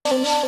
Lain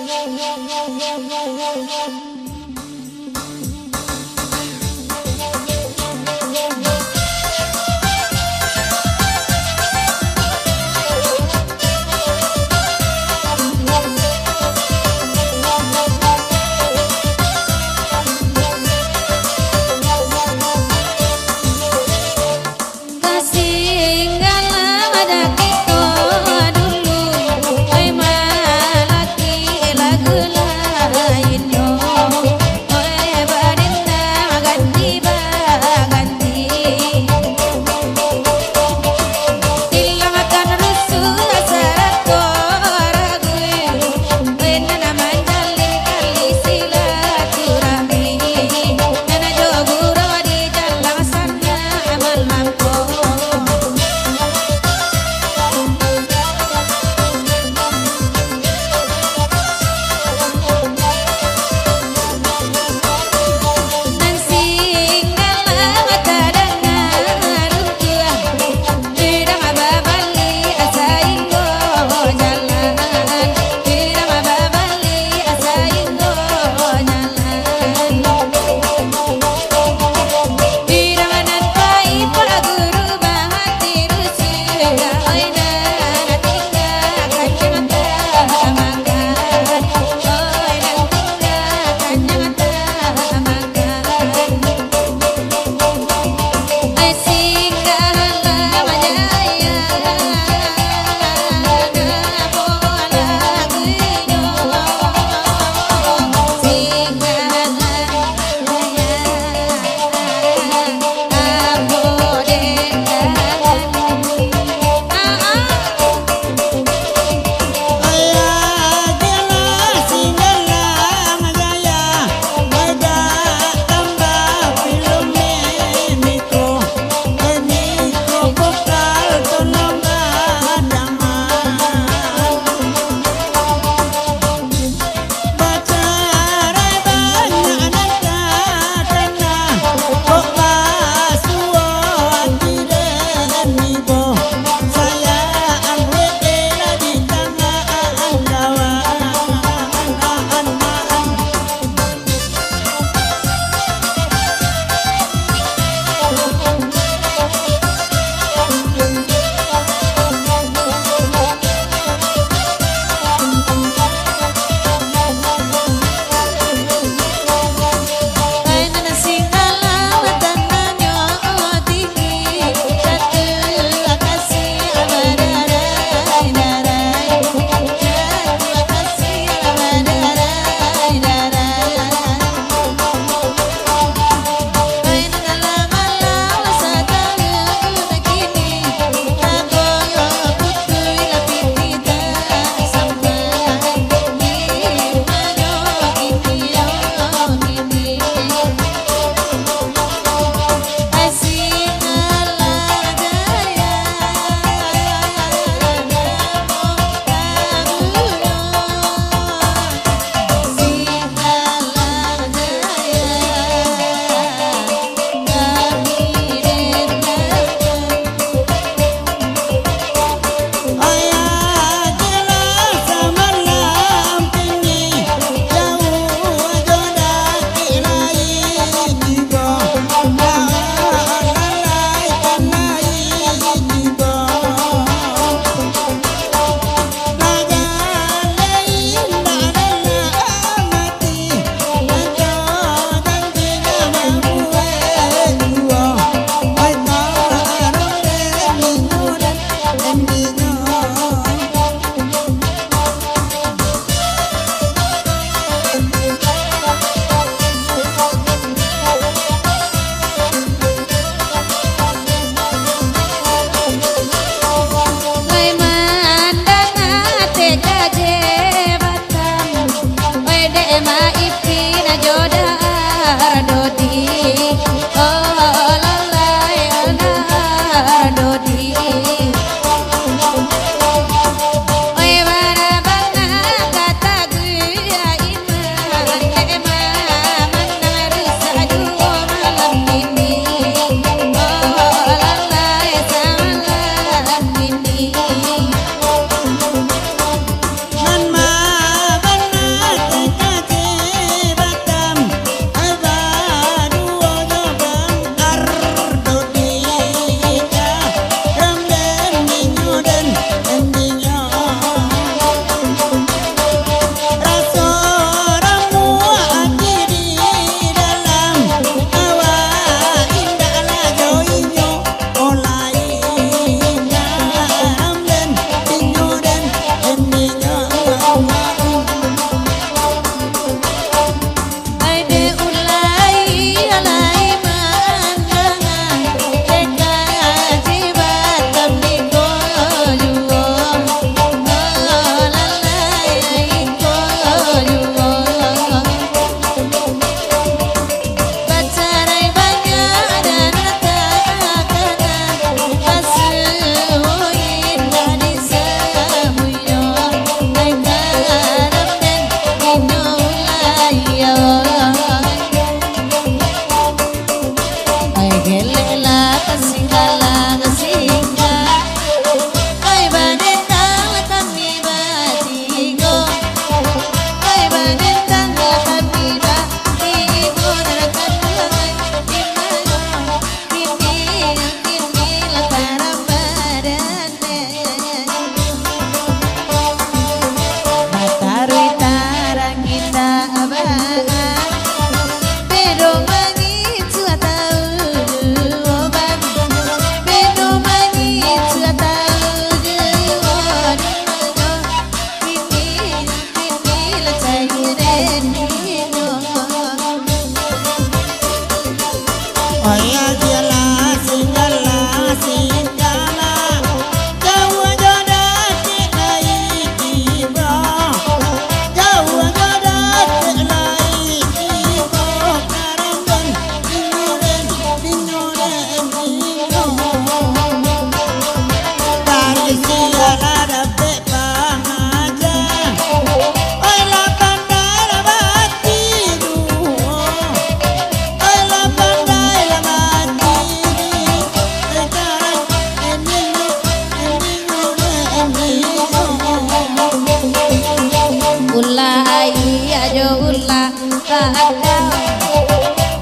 ulah ayo ulah kakak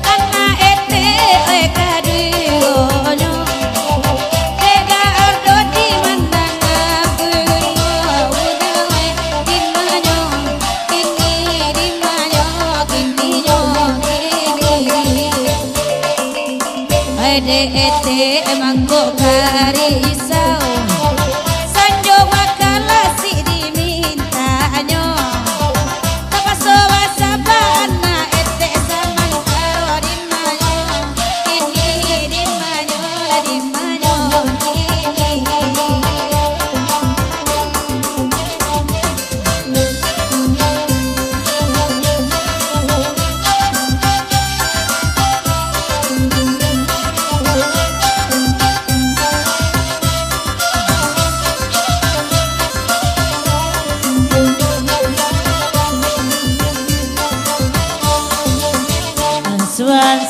karena ete kadionyo tega ordo di mandang aku udah dimanyo kini dimanyo kini ede ete emang kok karisau sanjo makalah si dimintanyo apa soba sabana ete samang karo dimanyo kini dimanyo kini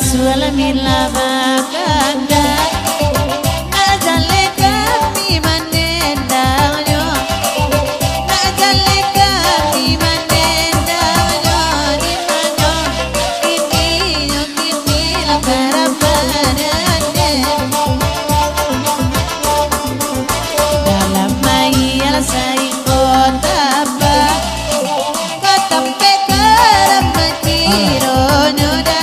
sual mila bakanda najale kami manenda nyo najale kami manenda nyo di manyo kini la parapanane dalam mayal sai kota ba kota pekara makiro nyoda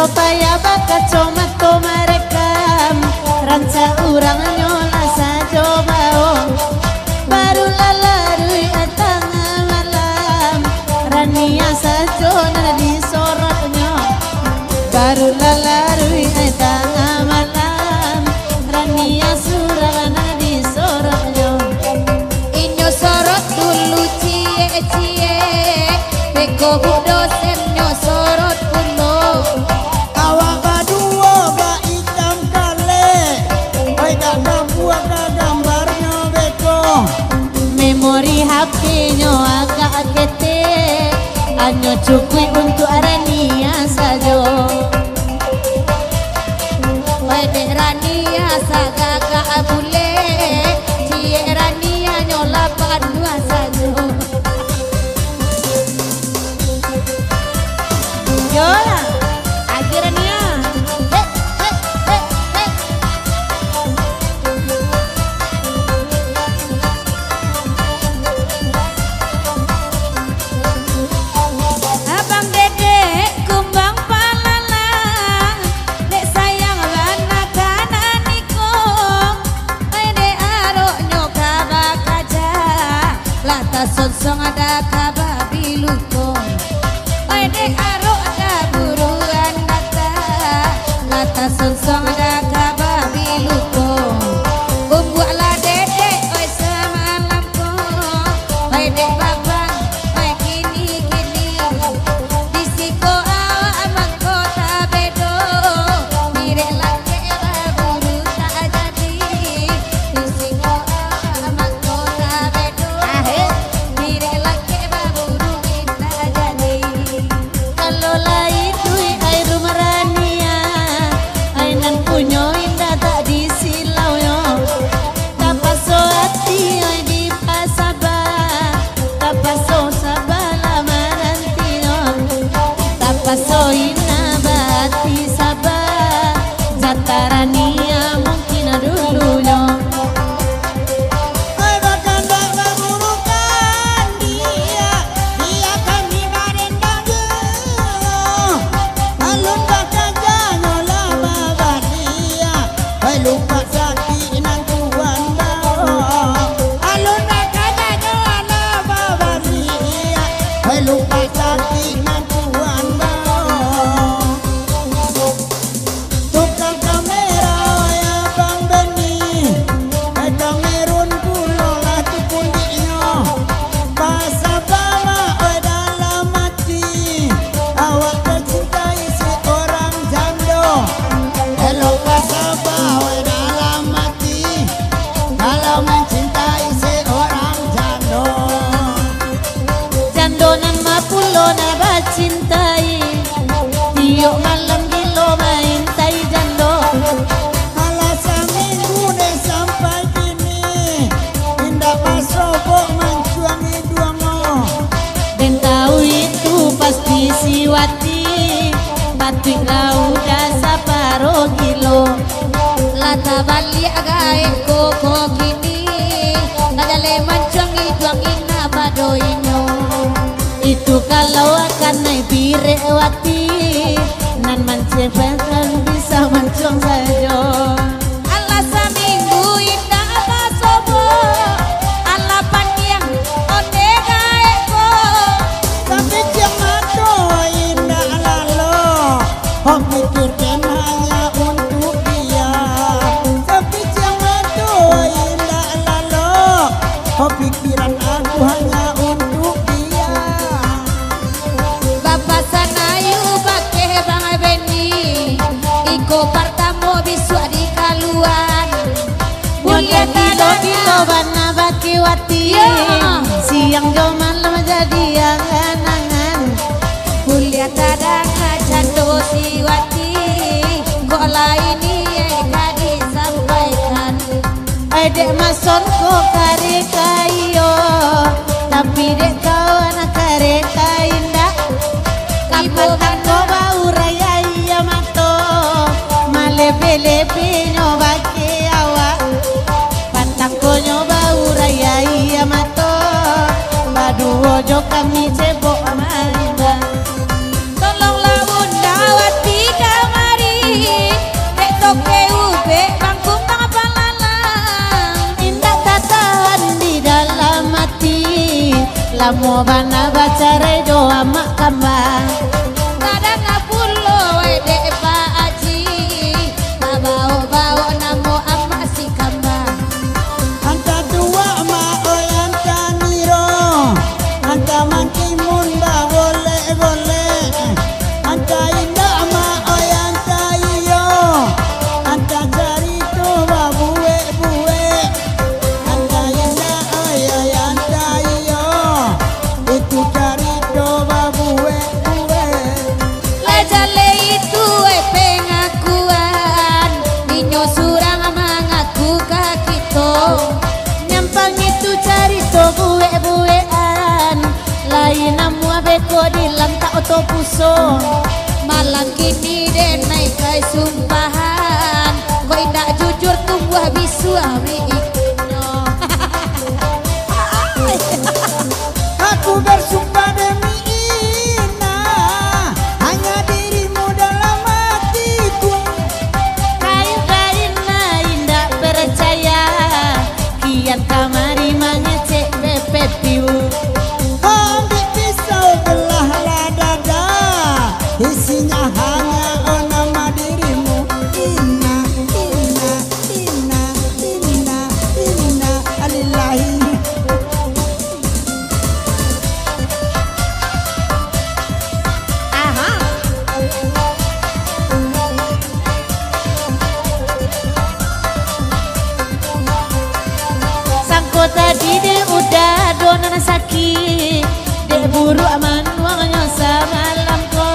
Paya bakat coma to merekam ranca urang nyola sajo baong baru lalarui atang malam rania sajo nana disorotnya baru lalarui atang malam rania surang nana disorotnya inyo sorot dulu cie beko dosen nyo sorot kulo memori HP-nya agak ketek hanya cukup untuk Rania saja pada Rania saga gak boleh cie Rania nyola dua saja yola akhirnya Abang Dede kumbang palala dek sayang anak sonsong ada kababi luko. Ode aro ada buruan data. Lata sonsong ada kababi luko. Umbuala dede oi semalam ko. Oi dek babang oi kini kini. Disiko awak mangkota bedo. Mirek laki baburu tak jadi. Disiko awak mangkota bedo. Mirek laki baburu tak jadi. Kalau lain duit air rumah rania, ainan punyo indah tak disilau yo. Tapaso hati oi di pasaba, tapaso sabala marantino, tapaso inabati saba, jatarania mungkin dulunya. Oi bahkan tak memerlukan dia, dia kan dibarendang jauh. Alun bakal janyolah babak dia, oi lupa sakti nan tuan bau. Alun bakal janyolah babak dia, oi lupa sakti nan tuan bau. Tukang kamera oi abang Beni, Edang merun pulo lah tu pulihnya. Bahasa bama oi dalam hati, awak tercintai seorang jando. Hello bahasa bama oi dalam hati, kalau mencintai seorang jando. Jandonan mapulo na bacintai, tiok malam gilo main tai jando. Alasan minggu deh sampai kini, indah pasobok mencuang hiduangmu. Dan tahu itu pasti si Wati, batik lauda saparo gilo. Lata balik agae koko kini, ngajale mancang iduang ina badoinyo. Itu kalau akan naik bire Wati, nan mancepetan bisa mancang saja. Alasan minggu indah pasobo, alapan yang onega eko. Tapi jangan doa indah lalu, oh pikirkan hanya untuk dia. Tapi jangan doa indah lalu, oh pikiran aku hanya untuk dia. Bapak sanayu bake bang Beni, iko partamo bisu di kaluan. Mulia bilo bana baki Wati, siang jo malam jadi angan-angan. Mulia tadang jando si Wati, kok lain eka disampaikan. Dek mason ko kare kayo, tapi dek kawan kare kainda. Kapatan ko bau raya iya mato, malepe-lepe nyoba ke awak. Patang ko nyoba raya iya mato, baduo jo kami cebok amarinda. Tolonglah Bunda Wati kamari, dek toke ube bangkung tang palalang. Indah tatahan di dalam hati, lamo bana baca redo amak kambang. Kadang ngapulo dek Pak Aji, bawa-bawa namo amak si kambang. Anta dua ma oi anta niro, anta mantimun ba golek-golek. Anta indah ma oi anta iyo, anta carito ba buwe-buwe. Anta indah oi anta iyo, itu carito ba buwe-buwe. Lajale itu pengakuan, dinyo surang mengaku kakito. Nyampang itu carito buwe-buwean, lain namu abeko dilang tak oto puso. Malang kini den naik kai sumpahan, kau indah jujur tumbuh bisu awi ikunyo. Aku bersumpah demi Ina, hanya dirimu dalam hatiku. Kain-kain indah percaya, kian kamari mangecek bebek piu. buru aman wangnya samalam ko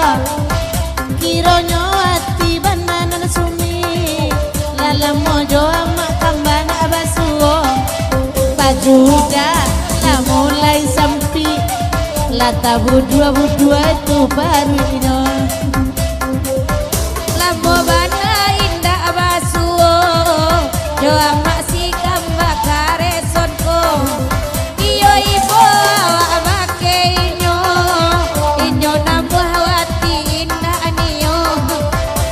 kironyo ati bananan sumi lalam mojo amak kambana abasuo pajuda la mulai sampi lata budua itu baru ino lamo bana indah abasuo jo amak si kamba karesonko iyo ibo awak make inyo namu hawati indah aniyo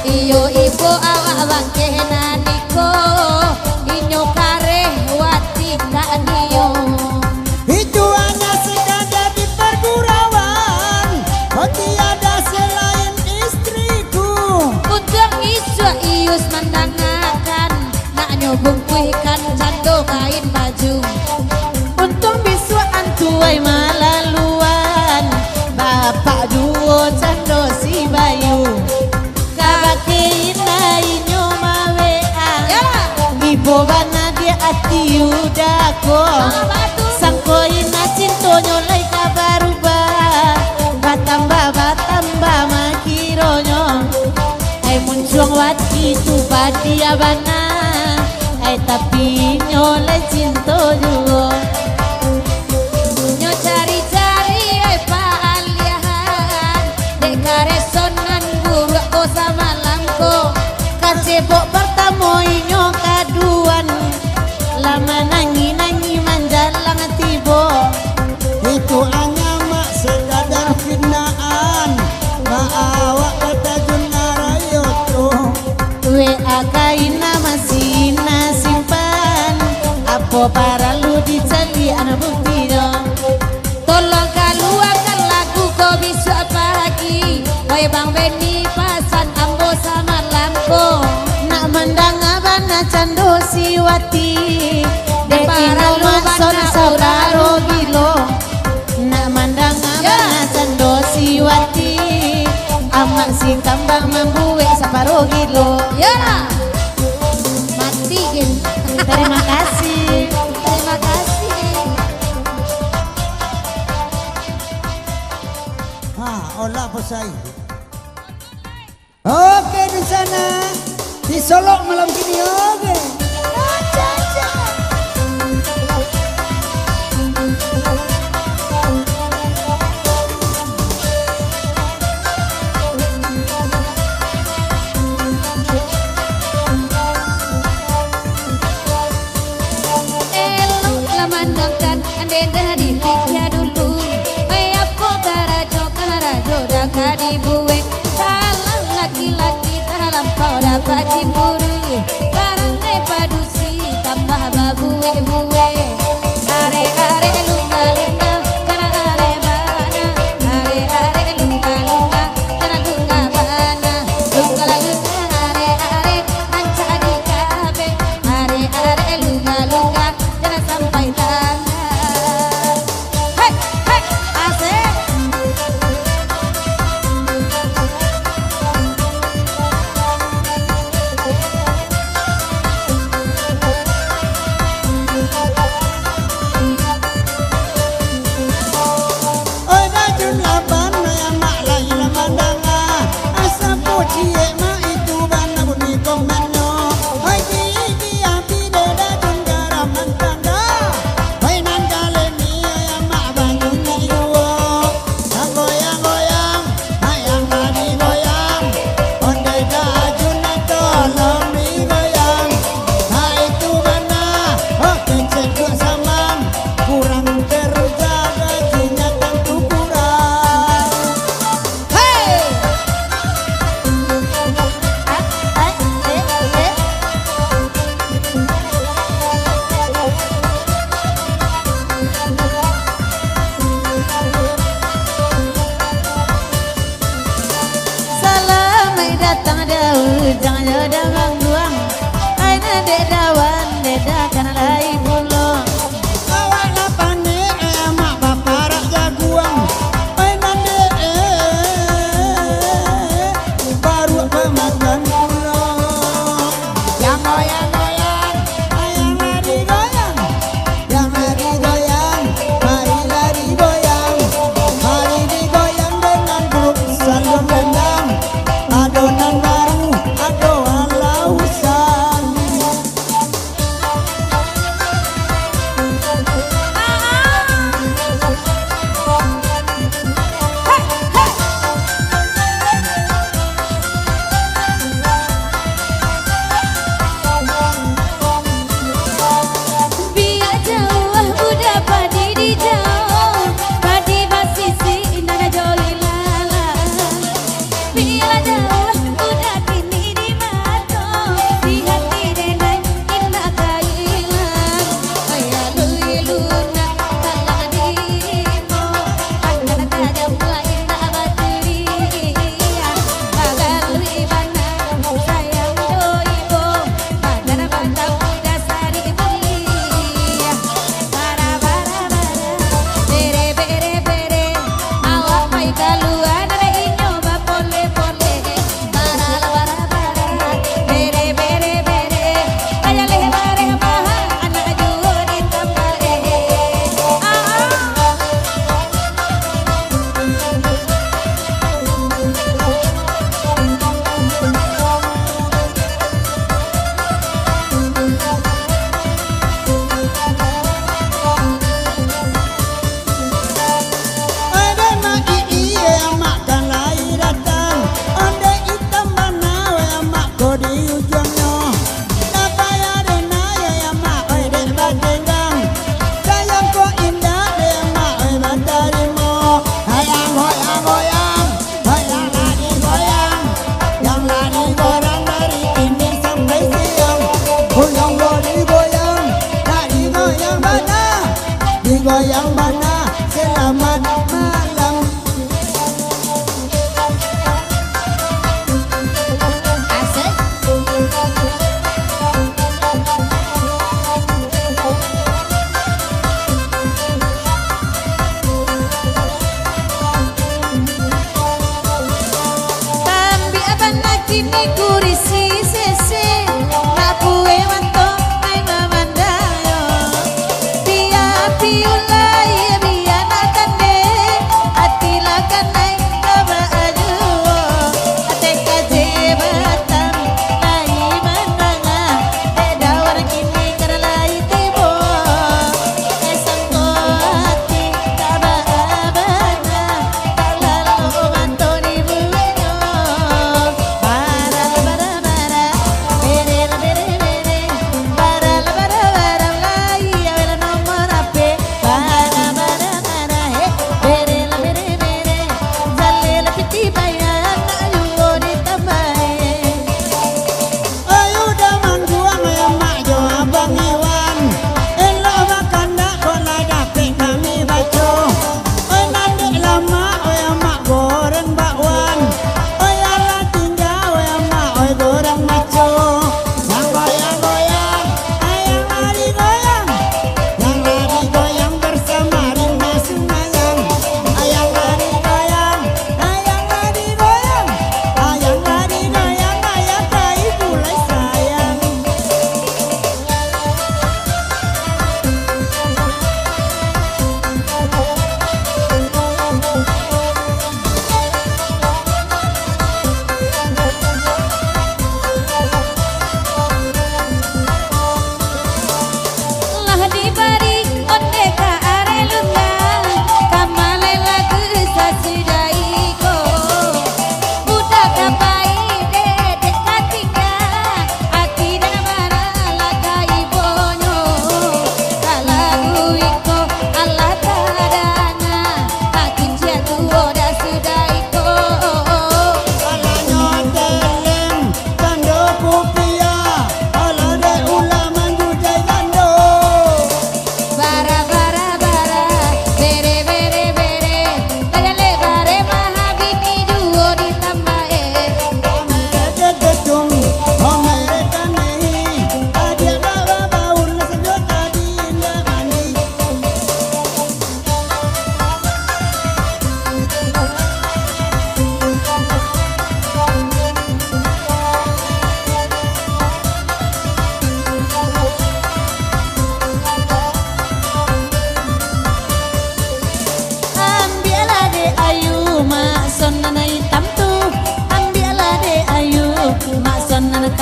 iyo ibo awak make naniko inyo kare wati ka aniyo Itu hanya sekadar di pergurauan, oh tiada selain istriku. untuk isu ius mendangakan nak nyobong kuikan cando kain baju untung bisuan tuai malaluan bapak duo cando si bayu kabake ina inyo mawean ibu bana dia ati udako sangko ina cinto nyolai kabaruba batamba makironyo ay muncuang wati tu padia bana ay tapi nyolai cinto juo nyo cari-cari ay paaliahan dek karesonan buruk ko sama langko kacebok pertamo inyo kaduan lama nangi manjalang tibo Itu hanya mak sekadar fitnaan, maawak kata junarayo tuh. WA kaina masih simpan apa para lu dicari anak bukti dong tolong keluarkan lagu kau bisa pagi wai bang Benny pasan ambo sama lampo nak mendang abana cando siwati dek ino mason saudaro gilo nak mandang abana cando siwati amak si kambang membuwe saparo gilo ya mati gin terima kasih Olah posai. Oke di sana di Solok malam kini oke. elok lamandangkan ande dari tiga dulu apa karajo daka dibuwe salah laki-laki dalam kau dapat cemburu barang padusi tambah babuwe are lunga karena are bana are lunga karena lunga bana lunga are ancadi kabe are lunga jangan sampai tangan hei asik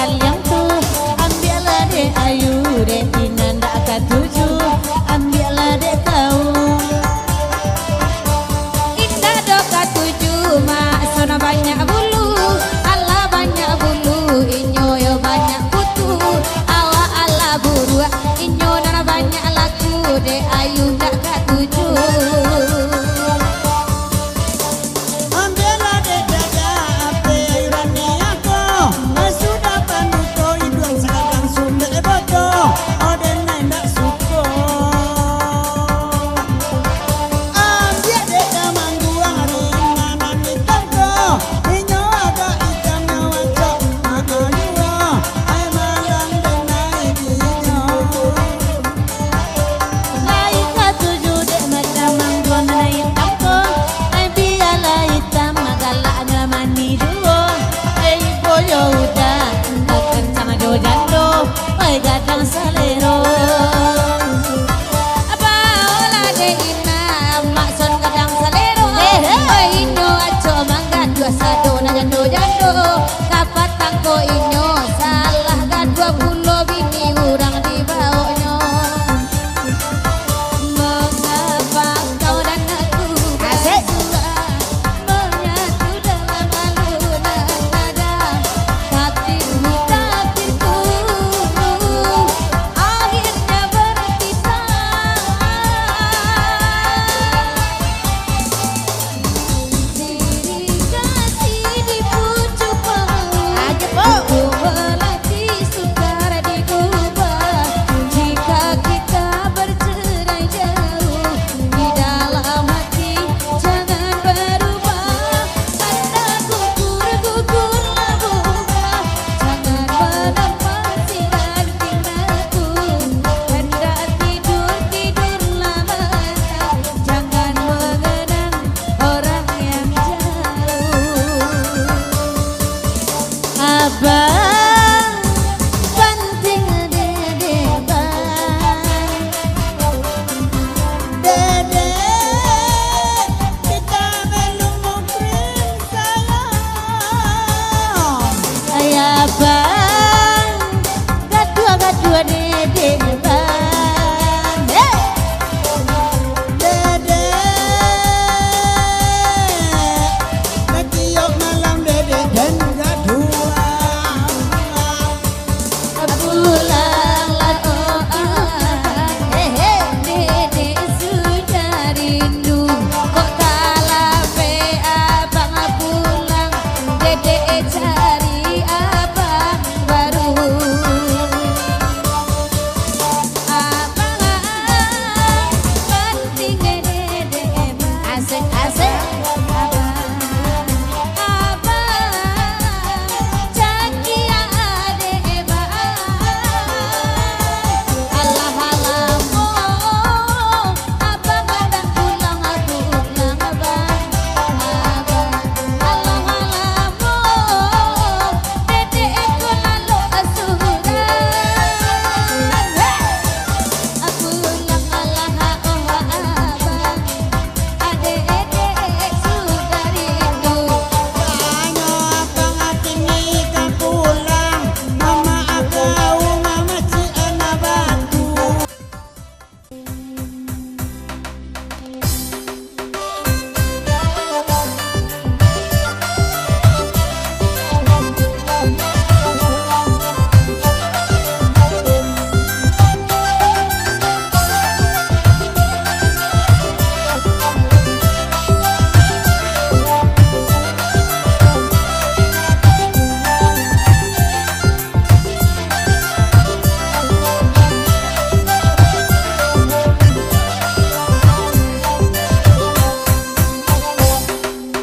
kalian tuh ambillah deh ayu deh inanda ketujuh ambillah deh kau indah doka tujuh mak sona banyak bulu Allah banyak bulu inyoyo banyak kutu Allah Allah buru inyo nana banyak laku deh ayu ndak ketujuh. Gadang salero apa olah de ina makson gadang salero oi inyo aco mangga dua sado na jando jando kapat tangko inyo salah gadua pulo bini urang di baonyo mengapa kau dan aku berdua menyatu dalam alunan nada hatimu hatiku akhirnya berpisah diri kasih di pucuk bau aku melatih sukar digubah jika kita bercerai jauh di dalam hati jangan berubah anda gugur-gugurlah bunga jangan menempati rantingku hendak tidur-tidurlah mata jangan mengenang orang yang jauh abang penting dede bang Dede, kita belum mukrim sayang. ayah bang gadua dede bang Dede, ketiok malam dede dan gadua. pulanglah oh dede sudah rindu kok kalape abang pulang dede cari abang baru abang penting dede asik-asik abang janji ade bang Allah alamu abang ada pulang abang Allah alamu dede ko lalu asuran pulang Allah oh abang ade sudah rindu Banyo abang atini ka pulang, mama akau mama ci ana batu.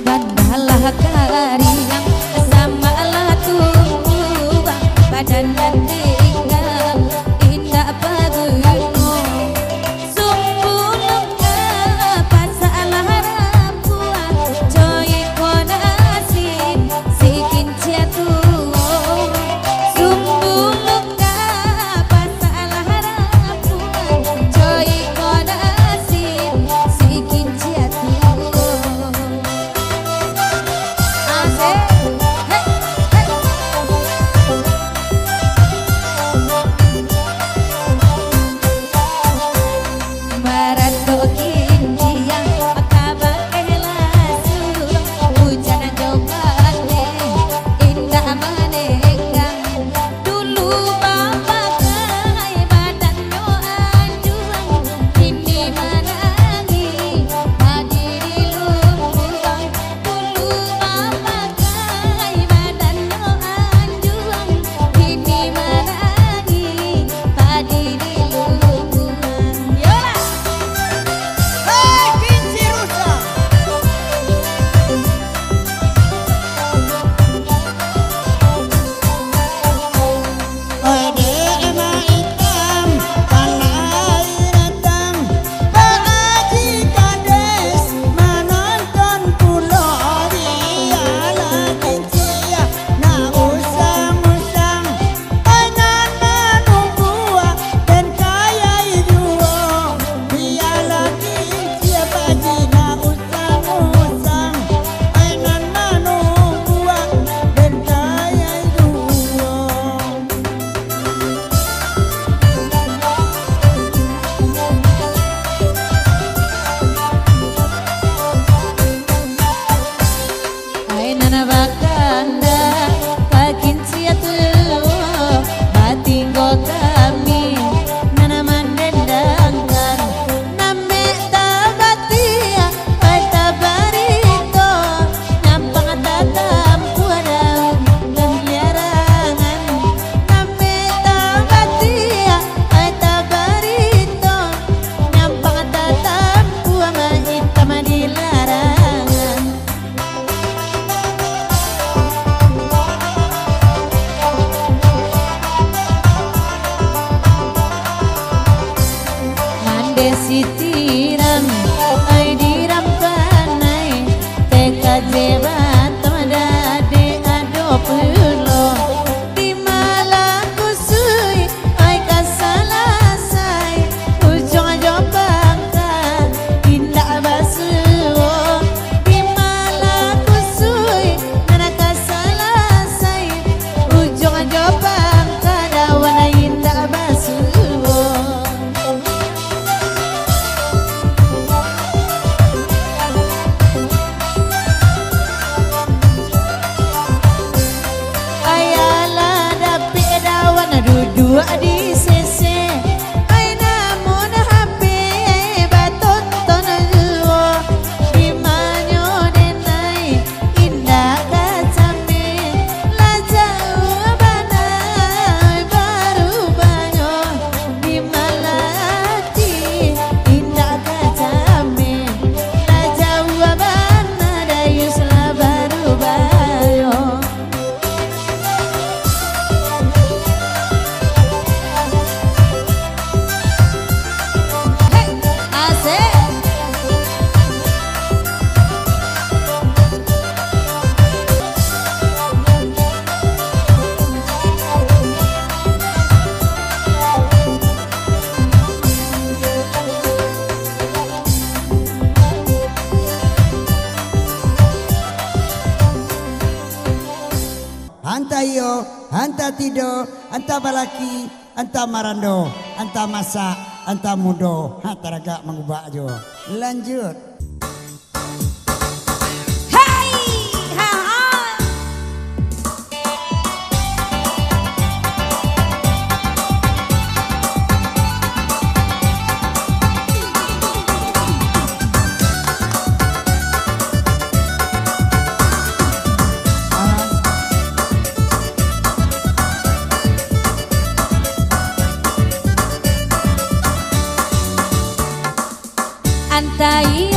Gandalah kariang samalah tumbang badan dan tinggal indah pagungo sumbulungnya pasalah rampuan coy konasi sikin ciatuo sumbulungnya pasalah rampuan coy konasi sikin ciatuo asik hey hey kami nana mendendangkan name tabatia tabarito nyampang tatam kuadaum dan liarangan name tabatia tabarito nyampang tatam kuama hitam di larangan. Sitiram ay diram panay teka jebat tamada de ado pulo di malaku sui ay kasalasay ujung ajo bangka indah basuo di malaku sui nana kasalasay ujung ajo bangka dawana indah basuo. Dua di sese ay namun hape baton tonajuo di manyo denai indah kacame lajau banai baru banyo di malati indah kacame lajau bana dayus la baru banyo. Anta iyo, anta tido, anta balaki, anta marando, anta masak, anta mudo, taraga mengubah jo. Lanjut. Antai